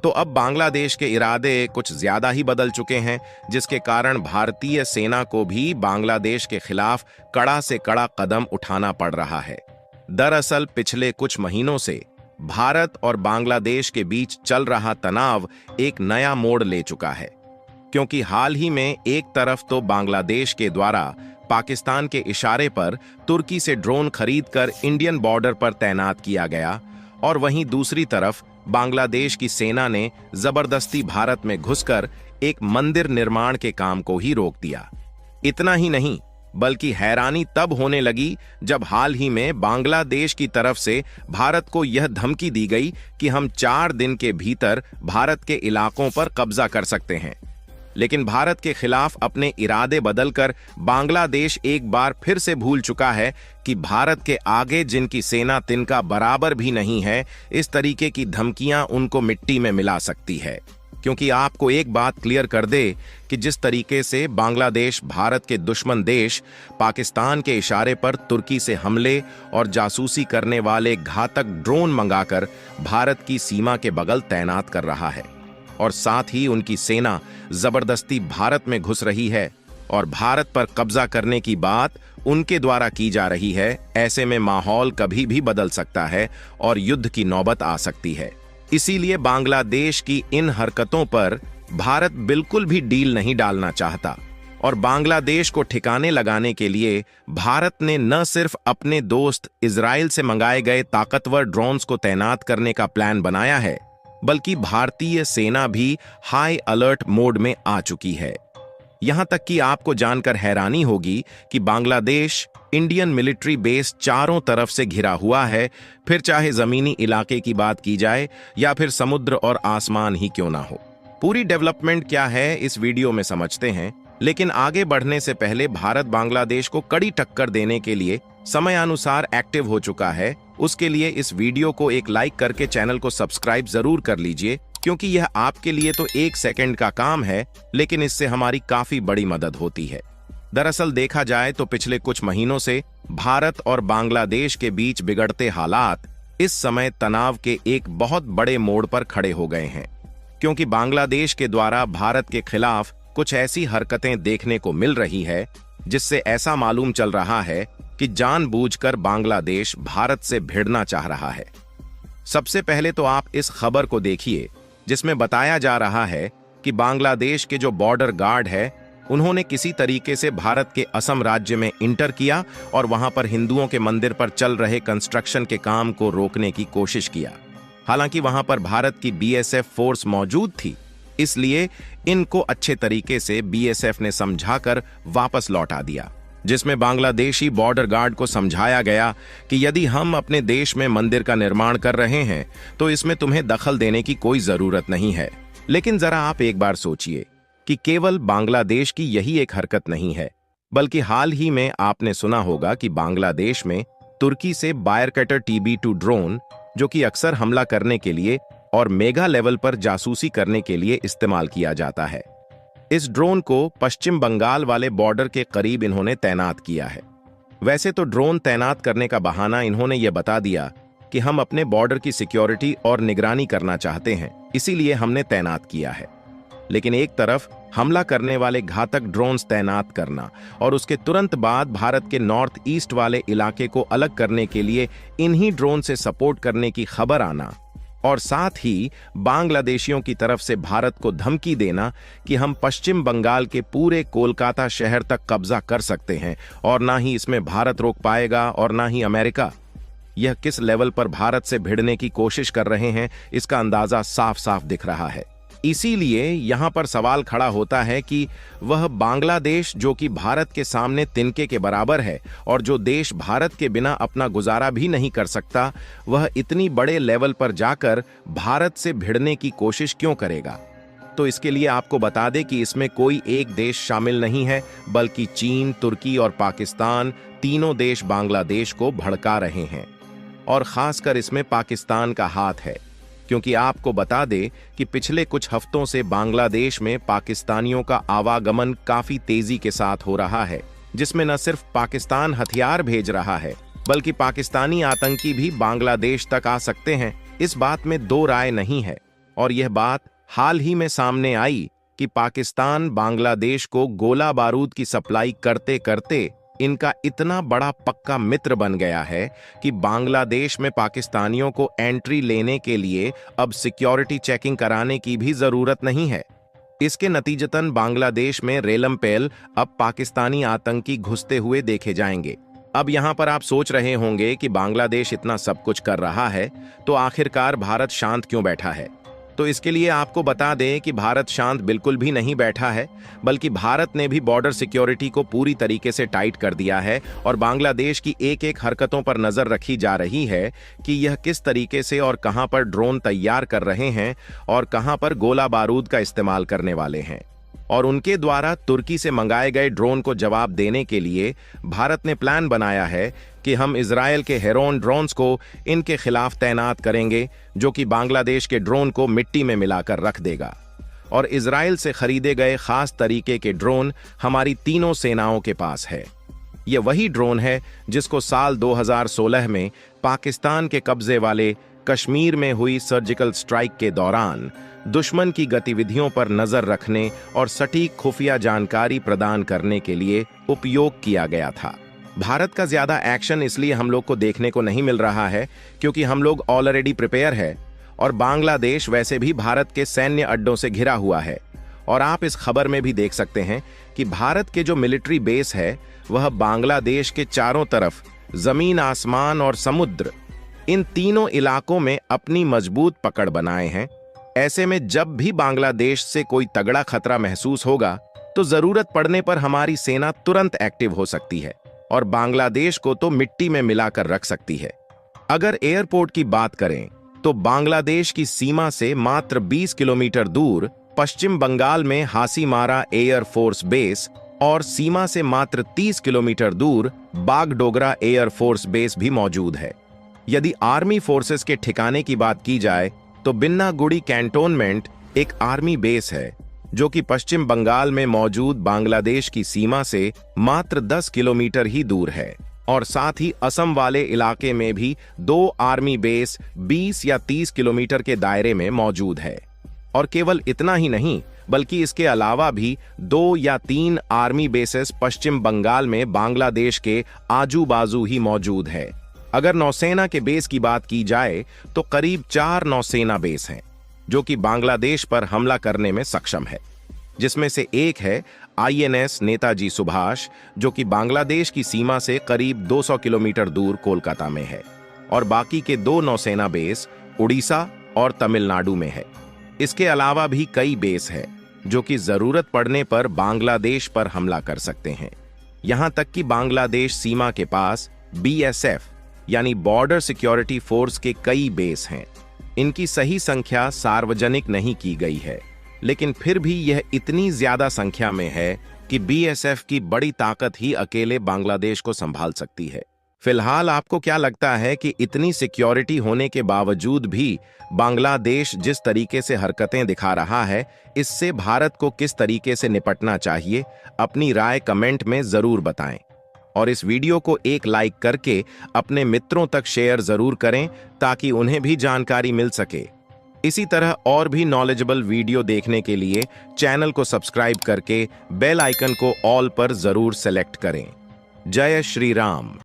तो अब बांग्लादेश के इरादे कुछ ज्यादा ही बदल चुके हैं, जिसके कारण भारतीय सेना को भी बांग्लादेश के खिलाफ कड़ा से कड़ा कदम उठाना पड़ रहा है। दरअसल पिछले कुछ महीनों से भारत और बांग्लादेश के बीच चल रहा तनाव एक नया मोड़ ले चुका है, क्योंकि हाल ही में एक तरफ तो बांग्लादेश के द्वारा पाकिस्तान के इशारे पर तुर्की से ड्रोन खरीदकर इंडियन बॉर्डर पर तैनात किया गया, और वहीं दूसरी तरफ बांग्लादेश की सेना ने जबरदस्ती भारत में घुसकर एक मंदिर निर्माण के काम को ही रोक दिया। इतना ही नहीं, बल्कि हैरानी तब होने लगी जब हाल ही में बांग्लादेश की तरफ से भारत को यह धमकी दी गई कि हम 4 दिन के भीतर भारत के इलाकों पर कब्जा कर सकते हैं। लेकिन भारत के खिलाफ अपने इरादे बदलकर बांग्लादेश एक बार फिर से भूल चुका है कि भारत के आगे जिनकी सेना तिनका बराबर भी नहीं है, इस तरीके की धमकियां उनको मिट्टी में मिला सकती है। क्योंकि आपको एक बात क्लियर कर दे कि जिस तरीके से बांग्लादेश भारत के दुश्मन देश पाकिस्तान के इशारे पर तुर्की से हमले और जासूसी करने वाले घातक ड्रोन मंगाकर भारत की सीमा के बगल तैनात कर रहा है, और साथ ही उनकी सेना जबरदस्ती भारत में घुस रही है और भारत पर कब्जा करने की बात उनके द्वारा की जा रही है, ऐसे में माहौल कभी भी बदल सकता है और युद्ध की नौबत आ सकती है। इसीलिए बांग्लादेश की इन हरकतों पर भारत बिल्कुल भी डील नहीं डालना चाहता, और बांग्लादेश को ठिकाने लगाने के लिए भारत ने न सिर्फ अपने दोस्त इजराइल से मंगाए गए ताकतवर ड्रोन्स को तैनात करने का प्लान बनाया है, बल्कि भारतीय सेना भी हाई अलर्ट मोड में आ चुकी है। यहां तक कि आपको जानकर हैरानी होगी कि बांग्लादेश इंडियन मिलिट्री बेस चारों तरफ से घिरा हुआ है, फिर चाहे जमीनी इलाके की बात की जाए या फिर समुद्र और आसमान ही क्यों ना हो। पूरी डेवलपमेंट क्या है इस वीडियो में समझते हैं, लेकिन आगे बढ़ने से पहले भारत बांग्लादेश को कड़ी टक्कर देने के लिए समयानुसार एक्टिव हो चुका है। उसके लिए इस वीडियो को एक लाइक करके चैनल को सब्सक्राइब जरूर कर लीजिए, क्योंकि यह आपके लिए तो 1 सेकंड का काम है, लेकिन इससे हमारी काफी बड़ी मदद होती है। दरअसल देखा जाए तो पिछले कुछ महीनों से भारत और बांग्लादेश के बीच बिगड़ते हालात इस समय तनाव के एक बहुत बड़े मोड़ पर खड़े हो गए हैं, क्योंकि बांग्लादेश के द्वारा भारत के खिलाफ कुछ ऐसी हरकतें देखने को मिल रही है जिससे ऐसा मालूम चल रहा है कि जानबूझकर बांग्लादेश भारत से भिड़ना चाह रहा है। सबसे पहले तो आप इस खबर को देखिए, जिसमें बताया जा रहा है कि बांग्लादेश के जो बॉर्डर गार्ड है, उन्होंने किसी तरीके से भारत के असम राज्य में इंटर किया और वहां पर हिंदुओं के मंदिर पर चल रहे कंस्ट्रक्शन के काम को रोकने की कोशिश किया। हालांकि वहां पर भारत की बीएसएफ फोर्स मौजूद थी, इसलिए इनको अच्छे तरीके से बीएसएफ ने समझाकर वापस लौटा दिया, जिसमें बांग्लादेशी बॉर्डर गार्ड को समझाया गया कि यदि हम अपने देश में मंदिर का निर्माण कर रहे हैं तो इसमें तुम्हें दखल देने की कोई जरूरत नहीं है। लेकिन जरा आप एक बार सोचिए कि केवल बांग्लादेश की यही एक हरकत नहीं है, बल्कि हाल ही में आपने सुना होगा कि बांग्लादेश में तुर्की से बायरकटर TB2 ड्रोन, जो कि अक्सर हमला करने के लिए और मेगा लेवल पर जासूसी करने के लिए इस्तेमाल किया जाता है। इस ड्रोन को पश्चिम बंगाल वाले बॉर्डर के करीब इन्होंने तैनात किया है। वैसे तो ड्रोन तैनात करने का बहाना इन्होंने ये बता दिया कि हम अपने बॉर्डर की सिक्योरिटी और निगरानी करना चाहते हैं, इसीलिए हमने तैनात किया है। लेकिन एक तरफ हमला करने वाले घातक ड्रोन्स तैनात करना और उसके तुरंत बाद भारत के नॉर्थ ईस्ट वाले इलाके को अलग करने के लिए इन्हीं ड्रोन से सपोर्ट करने की खबर आना, और साथ ही बांग्लादेशियों की तरफ से भारत को धमकी देना कि हम पश्चिम बंगाल के पूरे कोलकाता शहर तक कब्जा कर सकते हैं और ना ही इसमें भारत रोक पाएगा और ना ही अमेरिका। यह किस लेवल पर भारत से भिड़ने की कोशिश कर रहे हैं, इसका अंदाजा साफ साफ दिख रहा है। इसीलिए यहां पर सवाल खड़ा होता है कि वह बांग्लादेश, जो कि भारत के सामने तिनके के बराबर है और जो देश भारत के बिना अपना गुजारा भी नहीं कर सकता, वह इतनी बड़े लेवल पर जाकर भारत से भिड़ने की कोशिश क्यों करेगा। तो इसके लिए आपको बता दें कि इसमें कोई एक देश शामिल नहीं है, बल्कि चीन, तुर्की और पाकिस्तान तीनों देश बांग्लादेश को भड़का रहे हैं, और खासकर इसमें पाकिस्तान का हाथ है, क्योंकि आपको बता दें कि पिछले कुछ हफ्तों से बांग्लादेश में पाकिस्तानियों का आवागमन काफी तेजी के साथ हो रहा है, जिसमें न सिर्फ पाकिस्तान हथियार भेज रहा है, बल्कि पाकिस्तानी आतंकी भी बांग्लादेश तक आ सकते हैं। इस बात में दो राय नहीं है। और यह बात हाल ही में सामने आई कि पाकिस्तान बांग्लादेश को गोला बारूद की सप्लाई करते करते इनका इतना बड़ा पक्का मित्र बन गया है कि बांग्लादेश में पाकिस्तानियों को एंट्री लेने के लिए अब सिक्योरिटी चेकिंग कराने की भी जरूरत नहीं है। इसके नतीजतन बांग्लादेश में रेलम-पेल अब पाकिस्तानी आतंकी घुसते हुए देखे जाएंगे। अब यहां पर आप सोच रहे होंगे कि बांग्लादेश इतना सब कुछ कर रहा है तो आखिरकार भारत शांत क्यों बैठा है। तो इसके लिए आपको बता दें कि भारत शांत बिल्कुल भी नहीं बैठा है, बल्कि भारत ने भी बॉर्डर सिक्योरिटी को पूरी तरीके से टाइट कर दिया है और बांग्लादेश की एक एक हरकतों पर नजर रखी जा रही है कि यह किस तरीके से और कहां पर ड्रोन तैयार कर रहे हैं और कहां पर गोला बारूद का इस्तेमाल करने वाले हैं। और उनके द्वारा तुर्की से मंगाए गए ड्रोन को जवाब देने के लिए भारत ने प्लान बनाया है कि हम इजरायल के हेरोन ड्रोन्स को इनके खिलाफ तैनात करेंगे, जो कि बांग्लादेश के ड्रोन को मिट्टी में मिलाकर रख देगा। और इजरायल से खरीदे गए खास तरीके के ड्रोन हमारी तीनों सेनाओं के पास है। यह वही ड्रोन है जिसको साल 2016 में पाकिस्तान के कब्जे वाले कश्मीर में हुई सर्जिकल स्ट्राइक के दौरान दुश्मन की गतिविधियों पर नजर रखने और सटीक खुफिया जानकारी प्रदान करने के लिए उपयोग किया गया था। भारत का ज्यादा एक्शन इसलिए हम लोग को देखने को नहीं मिल रहा है क्योंकि हम लोग ऑलरेडी प्रिपेयर है और बांग्लादेश वैसे भी भारत के सैन्य अड्डों से घिरा हुआ है। और आप इस खबर में भी देख सकते हैं कि भारत के जो मिलिट्री बेस है वह बांग्लादेश के चारों तरफ जमीन, आसमान और समुद्र, इन तीनों इलाकों में अपनी मजबूत पकड़ बनाए हैं। ऐसे में जब भी बांग्लादेश से कोई तगड़ा खतरा महसूस होगा तो जरूरत पड़ने पर हमारी सेना तुरंत एक्टिव हो सकती है और बांग्लादेश को तो मिट्टी में मिलाकर रख सकती है। अगर एयरपोर्ट की बात करें तो बांग्लादेश की सीमा से मात्र 20 किलोमीटर दूर पश्चिम बंगाल में हासीमारा एयर फोर्स बेस और सीमा से मात्र 30 किलोमीटर दूर बागडोगरा एयर फोर्स बेस भी मौजूद है। यदि आर्मी फोर्सेस के ठिकाने की बात की जाए तो बिन्नागुड़ी कैंटोनमेंट एक आर्मी बेस है जो कि पश्चिम बंगाल में मौजूद बांग्लादेश की सीमा से मात्र 10 किलोमीटर ही दूर है। और साथ ही असम वाले इलाके में भी 2 आर्मी बेस 20 या 30 किलोमीटर के दायरे में मौजूद है। और केवल इतना ही नहीं बल्कि इसके अलावा भी 2 या 3 आर्मी बेसेस पश्चिम बंगाल में बांग्लादेश के आजू बाजू ही मौजूद है। अगर नौसेना के बेस की बात की जाए तो करीब 4 नौसेना बेस हैं जो कि बांग्लादेश पर हमला करने में सक्षम है, जिसमें से एक है INS नेताजी सुभाष जो कि बांग्लादेश की सीमा से करीब 200 किलोमीटर दूर कोलकाता में है और बाकी के 2 नौसेना बेस उड़ीसा और तमिलनाडु में है। इसके अलावा भी कई बेस है जो कि जरूरत पड़ने पर बांग्लादेश पर हमला कर सकते हैं। यहां तक कि बांग्लादेश सीमा के पास BSF यानी बॉर्डर सिक्योरिटी फोर्स के कई बेस हैं। इनकी सही संख्या सार्वजनिक नहीं की गई है, लेकिन फिर भी यह इतनी ज्यादा संख्या में है कि BSF की बड़ी ताकत ही अकेले बांग्लादेश को संभाल सकती है। फिलहाल आपको क्या लगता है कि इतनी सिक्योरिटी होने के बावजूद भी बांग्लादेश जिस तरीके से हरकतें दिखा रहा है, इससे भारत को किस तरीके से निपटना चाहिए? अपनी राय कमेंट में जरूर बताएं और इस वीडियो को एक लाइक करके अपने मित्रों तक शेयर जरूर करें ताकि उन्हें भी जानकारी मिल सके। इसी तरह और भी नॉलेजेबल वीडियो देखने के लिए चैनल को सब्सक्राइब करके बेल आइकन को ऑल पर जरूर सेलेक्ट करें। जय श्री राम।